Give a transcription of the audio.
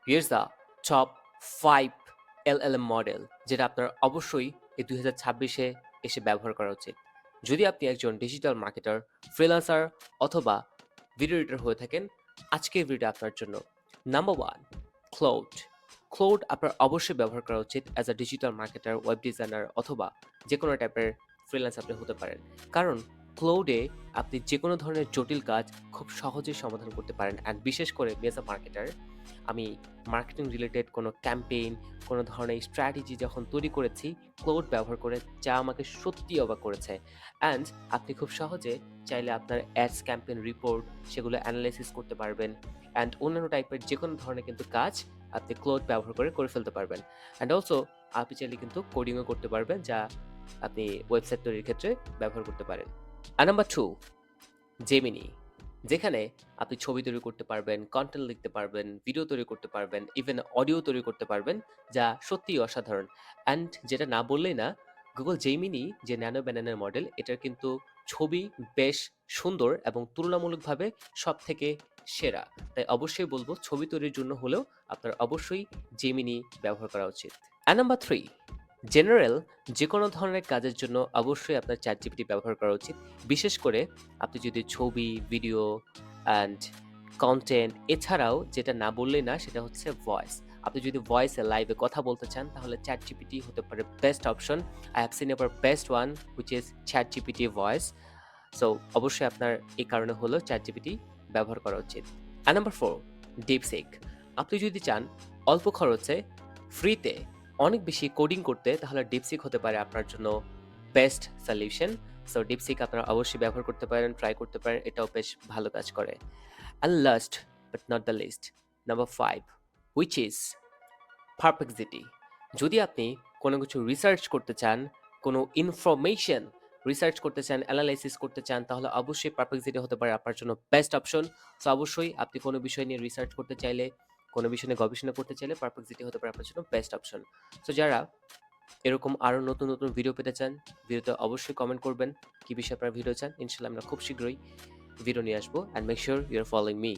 Here's the top 5 LLM model যেটা আপনার অবশ্যই এই 2026 এ এসে ব্যবহার করা উচিত। যদি আপনি একজন ডিজিটাল মার্কেটার, ফ্রিল্যান্সার অথবা ভিডিও এডিটর হয়ে থাকেন, আজকের ভিডিওটা আপনার জন্য। Number 1 Claude. Claude আপনার অবশ্যই ব্যবহার করা উচিত as a digital marketer, web designer অথবা যেকোনো টাইপের ফ্রিল্যান্স আপনি হতে পারেন। কারণ Claude এ আপনি যেকোনো ধরনের জটিল কাজ খুব সহজেই সমাধান করতে পারেন। অ্যান্ড বিশেষ করে মি অ্যাজ আ মার্কেটার আমি মার্কেটিং রিলেটেড কোনো ক্যাম্পেইন, কোনো ধরনের স্ট্র্যাটেজি যখন তৈরি করেছি ক্লাউড ব্যবহার করে, যা আমাকে সত্যিই অবাক করেছে। অ্যান্ড আপনি খুব সহজে চাইলে আপনার অ্যাডস ক্যাম্পেইন রিপোর্ট সেগুলো অ্যানালাইসিস করতে পারবেন। অ্যান্ড অন্যান্য টাইপের যেকোনো ধরনের কিন্তু কাজ আপনি ক্লাউড ব্যবহার করে ফেলতে পারবেন। অ্যান্ড অলসো আপনি চাইলে কিন্তু কোডিংও করতে পারবেন, যা আপনি ওয়েবসাইট তৈরির ক্ষেত্রে ব্যবহার করতে পারেন। আর নাম্বার 2 জেমিনি, যেখানে আপনি ছবি তৈরি করতে পারবেন, কনটেন্ট লিখতে পারবেন, ভিডিও তৈরি করতে পারবেন, ইভেন অডিও তৈরি করতে পারবেন, যা সত্যিই অসাধারণ। অ্যান্ড যেটা না বললেই না, গুগল জেমিনি যে ন্যানো ব্যানানের মডেল, এটার কিন্তু ছবি বেশ সুন্দর এবং তুলনামূলকভাবে সবথেকে সেরা। তাই অবশ্যই বলব ছবি তৈরির জন্য হলেও আপনার অবশ্যই জেমিনি ব্যবহার করা উচিত। অ্যান্ড নাম্বার 3 জেনারেল যেকোনো ধরনের কাজের জন্য অবশ্যই আপনার ChatGPT ব্যবহার করা উচিত। বিশেষ করে আপনি যদি ছবি, ভিডিও অ্যান্ড কনটেন্ট এছাড়াও যেটা না বললেই না সেটা হচ্ছে ভয়েস। আপনি যদি ভয়েসে লাইভে কথা বলতে চান তাহলে ChatGPT হতে পারে best option. I have seen ever best one which is ChatGPT voice. So অবশ্যই আপনার এই কারণে হলো ChatGPT ব্যবহার করা উচিত। আর নাম্বার 4 DeepSeek। আপনি যদি চান অল্প খরচে ফ্রিতে অনেক বেশি কোডিং করতে, তাহলে DeepSeek হতে পারে আপনার জন্য বেস্ট সলিউশন। সো DeepSeek আপনারা অবশ্যই ব্যবহার করতে পারেন, ট্রাই করতে পারেন। এটাও বেশ ভালো কাজ করে। And last but not the least, number 5, which is Perplexity. যদি আপনি কোনো কিছু রিসার্চ করতে চান, কোনো ইনফরমেশন রিসার্চ করতে চান, এনালাইসিস করতে চান, তাহলে অবশ্যই Perplexity হতে পারে আপনার জন্য বেস্ট অপশন। সো অবশ্যই আপনি কোনো বিষয় নিয়ে রিসার্চ করতে চাইলে, কোনো বিষয় নিয়ে গবেষণা করতে চাইলে Perplexity হতে পারে আপনার জন্য বেস্ট অপশন। সো যারা এরকম আরো নতুন, নতুন ভিডিও পেতে চান, ভিডিওতে অবশ্যই কমেন্ট করবেন কি বিষয়ে আপনারা ভিডিও চান। ইনশাআল্লাহ আমরা খুব শীঘ্রই ভিডিও নিয়ে আসবো। And make sure you are following me.